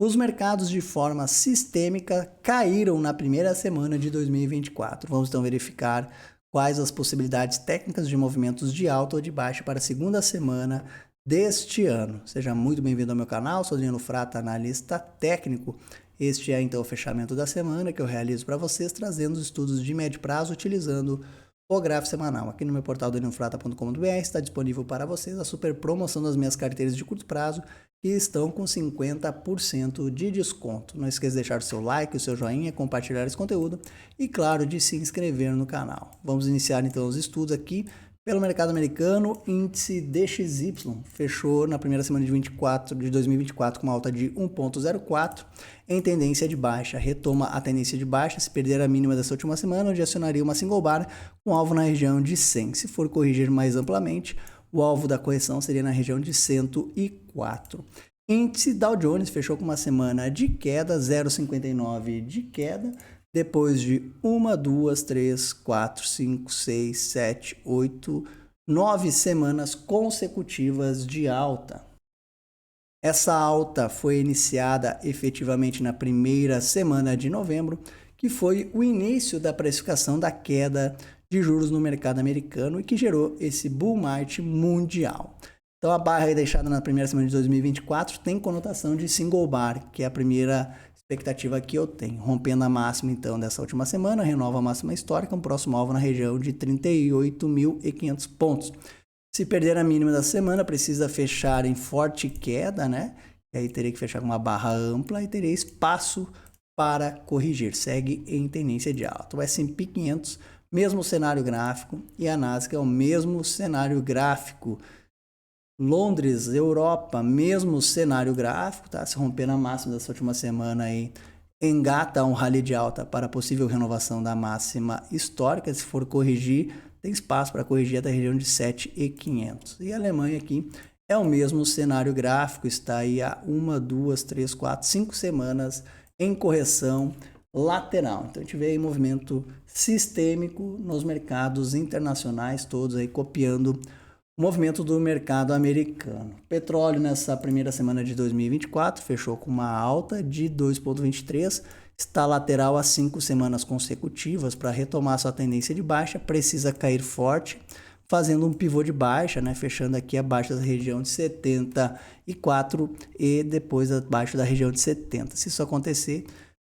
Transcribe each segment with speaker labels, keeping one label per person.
Speaker 1: Os mercados de forma sistêmica caíram na primeira semana de 2024. Vamos então verificar quais as possibilidades técnicas de movimentos de alta ou de baixa para a segunda semana deste ano. Seja muito bem-vindo ao meu canal, sou Adriano Frata, analista técnico. Este é então o fechamento da semana que eu realizo para vocês, trazendo os estudos de médio prazo utilizando o gráfico semanal. Aqui no meu portal adrianofrata.com.br está disponível para vocês a super promoção das minhas carteiras de curto prazo que estão com 50% de desconto. Não esqueça de deixar o seu like, o seu joinha, compartilhar esse conteúdo e, claro, de se inscrever no canal. Vamos iniciar então os estudos aqui pelo mercado americano. Índice DXY fechou na primeira semana de 2024 com uma alta de 1,04 em tendência de baixa. Retoma a tendência de baixa se perder a mínima dessa última semana, onde acionaria uma single bar com alvo na região de 100. Se for corrigir mais amplamente, o alvo da correção seria na região de 104. Índice Dow Jones fechou com uma semana de queda, 0,59 de queda, depois de 1, 2, 3, 4, 5, 6, 7, 8, 9 semanas consecutivas de alta. Essa alta foi iniciada efetivamente na primeira semana de novembro, que foi o início da precificação da queda de juros no mercado americano e que gerou esse bull market mundial. Então a barra deixada na primeira semana de 2024 tem conotação de single bar, que é a primeira expectativa que eu tenho. Rompendo a máxima então dessa última semana, renova a máxima histórica, um próximo alvo na região de 38.500 pontos. Se perder a mínima da semana, precisa fechar em forte queda, né? E aí teria que fechar com uma barra ampla e teria espaço para corrigir. Segue em tendência de alta. O S&P 500, mesmo cenário gráfico, e a Nasdaq é o mesmo cenário gráfico. Londres, Europa, mesmo cenário gráfico, tá? Se romper na máxima dessa última semana aí, engata um rally de alta para possível renovação da máxima histórica. Se for corrigir, tem espaço para corrigir até a região de 7.500. E a Alemanha aqui é o mesmo cenário gráfico, está aí há 1, 2, 3, 4, 5 semanas em correção lateral. Então a gente vê aí movimento sistêmico nos mercados internacionais, todos aí copiando o movimento do mercado americano. Petróleo nessa primeira semana de 2024 fechou com uma alta de 2,23, está lateral há 5 semanas consecutivas. Para retomar sua tendência de baixa, precisa cair forte, fazendo um pivô de baixa, né? Fechando aqui abaixo da região de 74 e depois abaixo da região de 70. Se isso acontecer,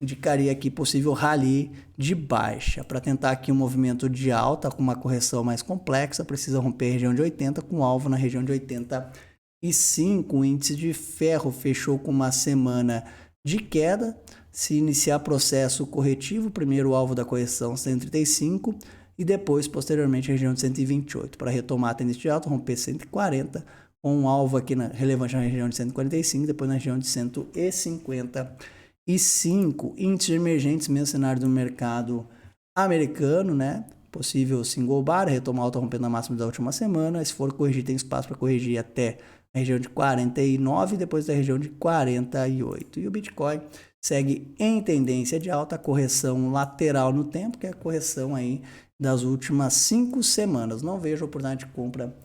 Speaker 1: indicaria aqui possível rally de baixa. Para tentar aqui um movimento de alta com uma correção mais complexa, precisa romper a região de 80 com alvo na região de 85. O índice de ferro fechou com uma semana de queda. Se iniciar processo corretivo, primeiro alvo da correção 135 e depois, posteriormente, a região de 128. Para retomar a tendência de alta, romper 140, com um alvo aqui relevante na região de 145, depois na região de 150. E 5 índices emergentes, mesmo cenário do mercado americano, né? Possível single bar, retomar alta rompendo a máxima da última semana. Se for corrigir, tem espaço para corrigir até a região de 49, depois da região de 48. E o Bitcoin segue em tendência de alta, correção lateral no tempo, que é a correção aí das últimas 5 semanas. Não vejo oportunidade de compra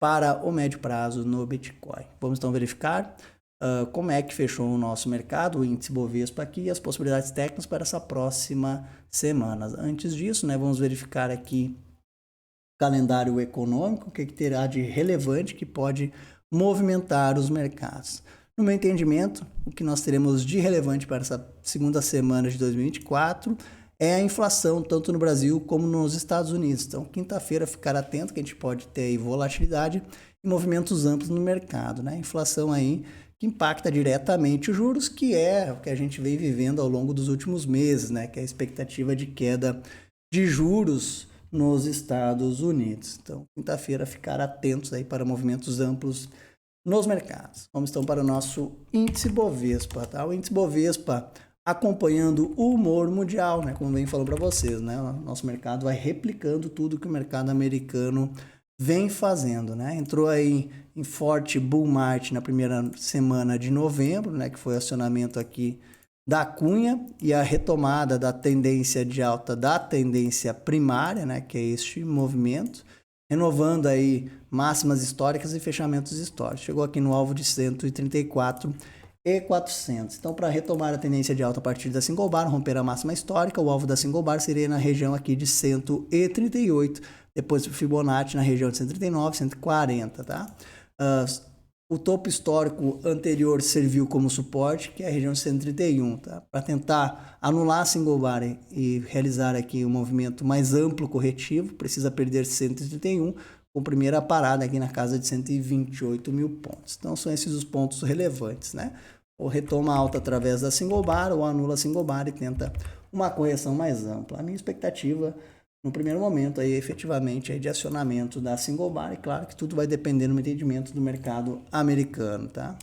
Speaker 1: para o médio prazo no Bitcoin. Vamos então verificar como é que fechou o nosso mercado, o índice Bovespa aqui e as possibilidades técnicas para essa próxima semana. Antes disso, né, vamos verificar aqui o calendário econômico, o que terá de relevante que pode movimentar os mercados. No meu entendimento, o que nós teremos de relevante para essa segunda semana de 2024 é a inflação, tanto no Brasil como nos Estados Unidos. Então, quinta-feira, ficar atento que a gente pode ter aí volatilidade e movimentos amplos no mercado, né? Inflação aí que impacta diretamente os juros, que é o que a gente vem vivendo ao longo dos últimos meses, né? Que é a expectativa de queda de juros nos Estados Unidos. Então, quinta-feira, ficar atentos aí para movimentos amplos nos mercados. Vamos então para o nosso índice Bovespa, tá? O índice Bovespa acompanhando o humor mundial, né? Como eu venho falando para vocês, né? O nosso mercado vai replicando tudo que o mercado americano vem fazendo, né? Entrou aí em forte bull market na primeira semana de novembro, né? Que foi o acionamento aqui da Cunha e a retomada da tendência de alta da tendência primária, né? Que é este movimento, renovando aí máximas históricas e fechamentos históricos. Chegou aqui no alvo de 134 e 400. Então, para retomar a tendência de alta a partir da single bar, romper a máxima histórica, o alvo da single bar seria na região aqui de 138, depois o Fibonacci na região de 139, 140, tá? O topo histórico anterior serviu como suporte, que é a região de 131, tá? Para tentar anular a single bar e realizar aqui um movimento mais amplo corretivo, precisa perder 131, com primeira parada aqui na casa de 128 mil pontos. Então, são esses os pontos relevantes, né? Ou retoma alta através da single bar, ou anula a single bar e tenta uma correção mais ampla. A minha expectativa, no primeiro momento, aí, efetivamente, é de acionamento da single bar, e claro que tudo vai depender no entendimento do mercado americano, tá?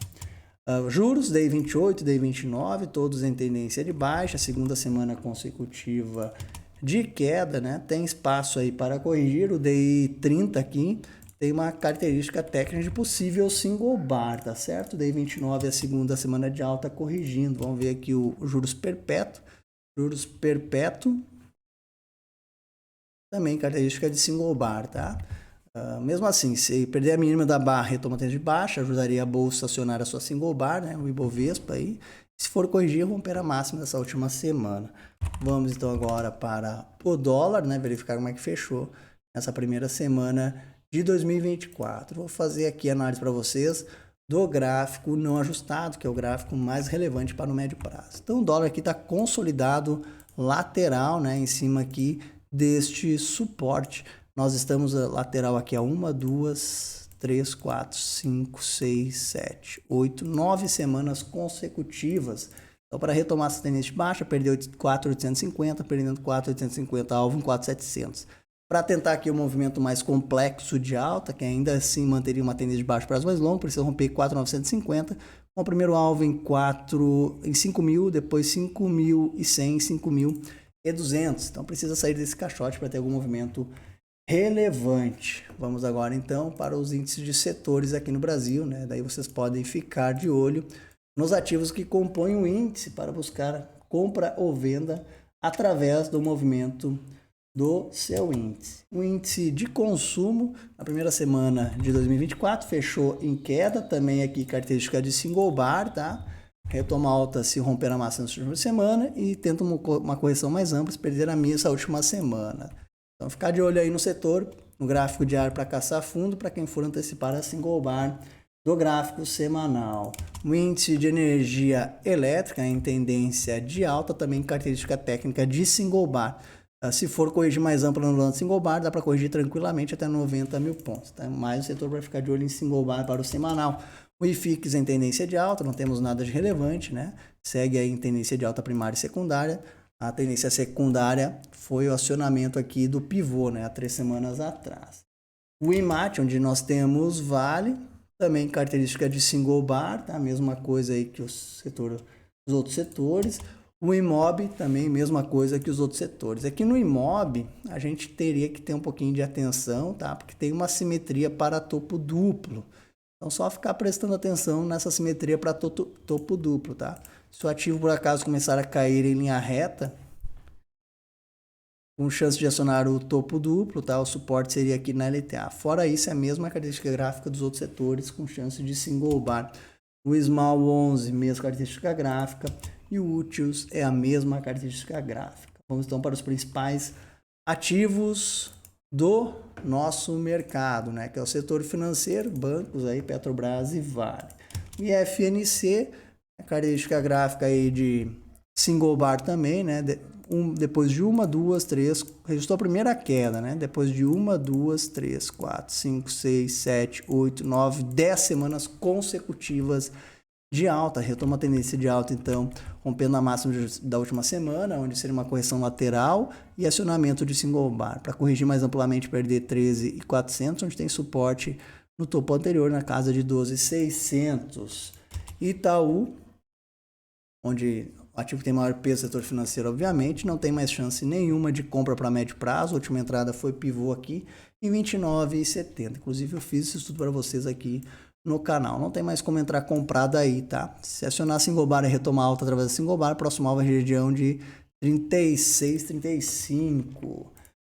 Speaker 1: Juros, Day 28, Day 29, todos em tendência de baixa, segunda semana consecutiva de queda, né? Tem espaço aí para corrigir. O Day 30 aqui tem uma característica técnica de possível single bar, tá certo? Day 29 é a segunda semana de alta corrigindo. Vamos ver aqui o juros perpétuo. Juros perpétuo também característica de single bar, tá? Mesmo assim, se perder a mínima da barra, retoma tendência de baixa, ajudaria a bolsa a acionar a sua single bar, né? O Ibovespa aí. Se for corrigir, romper a máxima dessa última semana. Vamos então agora para o dólar, né? Verificar como é que fechou essa primeira semana de 2024. Vou fazer aqui a análise para vocês do gráfico não ajustado, que é o gráfico mais relevante para o médio prazo. Então o dólar aqui está consolidado lateral, né? Em cima aqui deste suporte. Nós estamos lateral aqui a 1, 2, 3, 4, 5, 6, 7, 8, 9 semanas consecutivas. Então, para retomar essa tendência de baixa, perdeu 4.850, perdendo 4.850, alvo em 4.700. Para tentar aqui um movimento mais complexo de alta, que ainda assim manteria uma tendência de baixo prazo mais longo, precisa romper 4.950, com o primeiro alvo em 5.000, depois 5.100, 5.200. Então, precisa sair desse caixote para ter algum movimento relevante. Vamos agora então para os índices de setores aqui no Brasil, né? Daí vocês podem ficar de olho nos ativos que compõem o índice para buscar compra ou venda através do movimento do seu índice. O índice de consumo na primeira semana de 2024 fechou em queda, também aqui característica de single bar, tá? Retoma alta se romper a máxima na última semana e tenta uma correção mais ampla se perder a missa última semana. Então, ficar de olho aí no setor, no gráfico diário para caçar fundo, para quem for antecipar a single bar do gráfico semanal. O índice de energia elétrica em tendência de alta, também característica técnica de single bar. Se for corrigir mais amplo no single bar, dá para corrigir tranquilamente até 90 mil pontos. Tá? Mais o setor vai ficar de olho em single bar para o semanal. O IFIX em tendência de alta, não temos nada de relevante, né? Segue aí em tendência de alta primária e secundária. A tendência secundária foi o acionamento aqui do pivô, né, há 3 semanas atrás. O IMAT, onde nós temos Vale, também característica de single bar, tá? Mesma coisa aí que os outros setores. O IMOB também mesma coisa que os outros setores. Aqui no IMOB a gente teria que ter um pouquinho de atenção, tá? Porque tem uma simetria para topo duplo. Então só ficar prestando atenção nessa simetria para topo duplo, tá? Se o ativo por acaso começar a cair em linha reta, com chance de acionar o topo duplo, tá? O suporte seria aqui na LTA. Fora isso, é a mesma característica gráfica dos outros setores, com chance de single bar. O Small 11, mesma característica gráfica. E o Úteis é a mesma característica gráfica. Vamos então para os principais ativos do nosso mercado, né? Que é o setor financeiro, bancos aí, Petrobras e Vale. E FNC, a característica gráfica aí de single bar também, né? Depois de 1, 2, 3, registrou a primeira queda, né? Depois de 1, 2, 3, 4, 5, 6, 7, 8, 9, 10 semanas consecutivas de alta, retoma a tendência de alta, então, rompendo a máxima da última semana, onde seria uma correção lateral e acionamento de single bar. Para corrigir mais amplamente, perder 13.400, onde tem suporte no topo anterior, na casa de 12.600. Itaú, onde o ativo tem maior peso do setor financeiro, obviamente, não tem mais chance nenhuma de compra para médio prazo. A última entrada foi pivô aqui em 29,70. Inclusive, eu fiz esse estudo para vocês aqui no canal. Não tem mais como entrar comprado aí, tá? Se acionar single bar e retomar alta através da single bar, próximo alvo é a região de 36, 35.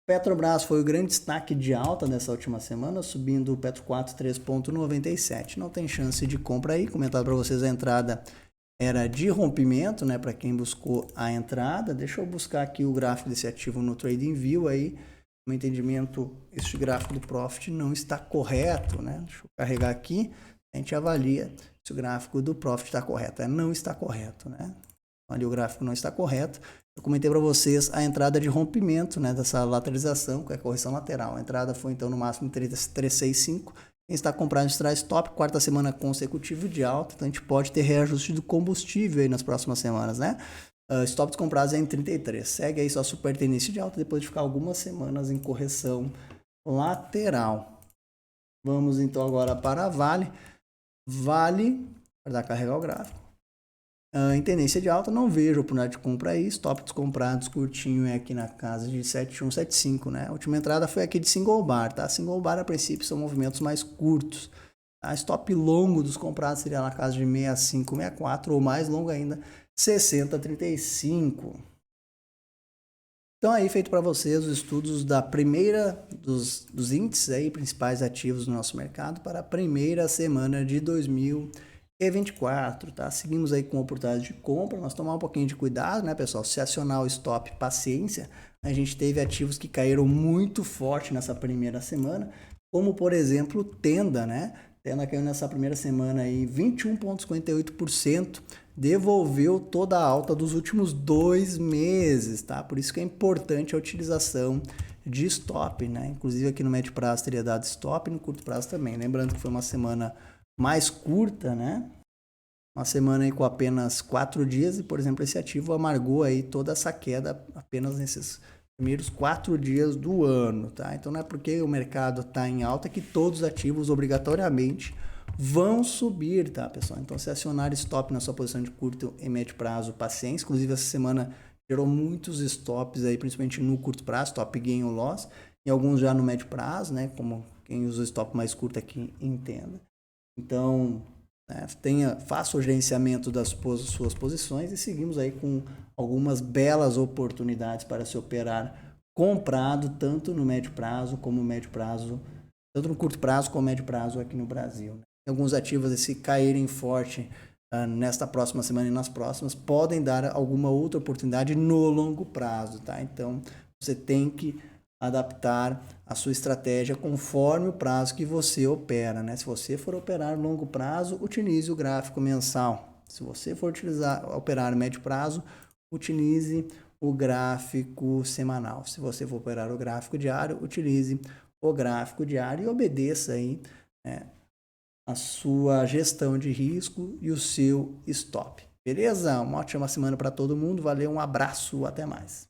Speaker 1: Petrobras foi o grande destaque de alta nessa última semana, subindo o Petro 4 3,97. Não tem chance de compra aí. Comentado para vocês a entrada era de rompimento, né, para quem buscou a entrada. Deixa eu buscar aqui o gráfico desse ativo no TradingView aí. No meu entendimento, este gráfico do Profit não está correto, né? Deixa eu carregar aqui, a gente avalia se o gráfico do Profit está correto. Não está correto, né? Ali o gráfico não está correto. Eu comentei para vocês a entrada de rompimento, né, dessa lateralização, que é a correção lateral. A entrada foi então no máximo 365. Quem está comprando traz stop, quarta semana consecutiva de alta, então a gente pode ter reajuste do combustível aí nas próximas semanas, né? Stop comprados é em 33. Segue aí só super tendência de alta depois de ficar algumas semanas em correção lateral. Vamos então agora para a Vale. Vale, para carregar o gráfico. Em tendência de alta, não vejo oportunidade de compra aí. Stop descomprados curtinho é aqui na casa de 7175, né? A última entrada foi aqui de single bar, tá? Single bar a princípio são movimentos mais curtos. A stop longo dos comprados seria na casa de 65, 64 ou mais longo ainda 60,35. Então aí feito para vocês os estudos da primeira dos índices aí principais ativos do nosso mercado para a primeira semana de 2024, tá? Seguimos aí com oportunidade de compra, nós tomar um pouquinho de cuidado, né, pessoal? Se acionar o stop, paciência. A gente teve ativos que caíram muito forte nessa primeira semana, como por exemplo Tenda, né? Tenda caiu nessa primeira semana aí 21,58%, devolveu toda a alta dos últimos 2 meses, tá? Por isso que é importante a utilização de stop, né? Inclusive aqui no médio prazo teria dado stop e no curto prazo também. Lembrando que foi uma semana mais curta, né? Uma semana aí com apenas 4 dias e, por exemplo, esse ativo amargou aí toda essa queda apenas nesses primeiros 4 dias do ano, tá? Então não é porque o mercado está em alta que todos os ativos obrigatoriamente vão subir, tá, pessoal? Então se acionar stop na sua posição de curto e médio prazo, paciência. Inclusive essa semana gerou muitos stops aí, principalmente no curto prazo, stop gain ou loss, e alguns já no médio prazo, né? Como quem usa o stop mais curto aqui entenda. Então, né, faça o gerenciamento das suas posições e seguimos aí com algumas belas oportunidades para se operar comprado, tanto no médio prazo como no médio prazo, tanto no curto prazo como no médio prazo aqui no Brasil. Né? Alguns ativos, se caírem forte nesta próxima semana e nas próximas, podem dar alguma outra oportunidade no longo prazo, tá? Então, você tem que adaptar a sua estratégia conforme o prazo que você opera, né? Se você for operar longo prazo, utilize o gráfico mensal. Se você for operar médio prazo, utilize o gráfico semanal. Se você for operar o gráfico diário, utilize o gráfico diário e obedeça aí, né, a sua gestão de risco e o seu stop. Beleza? Uma ótima semana para todo mundo. Valeu, um abraço, até mais.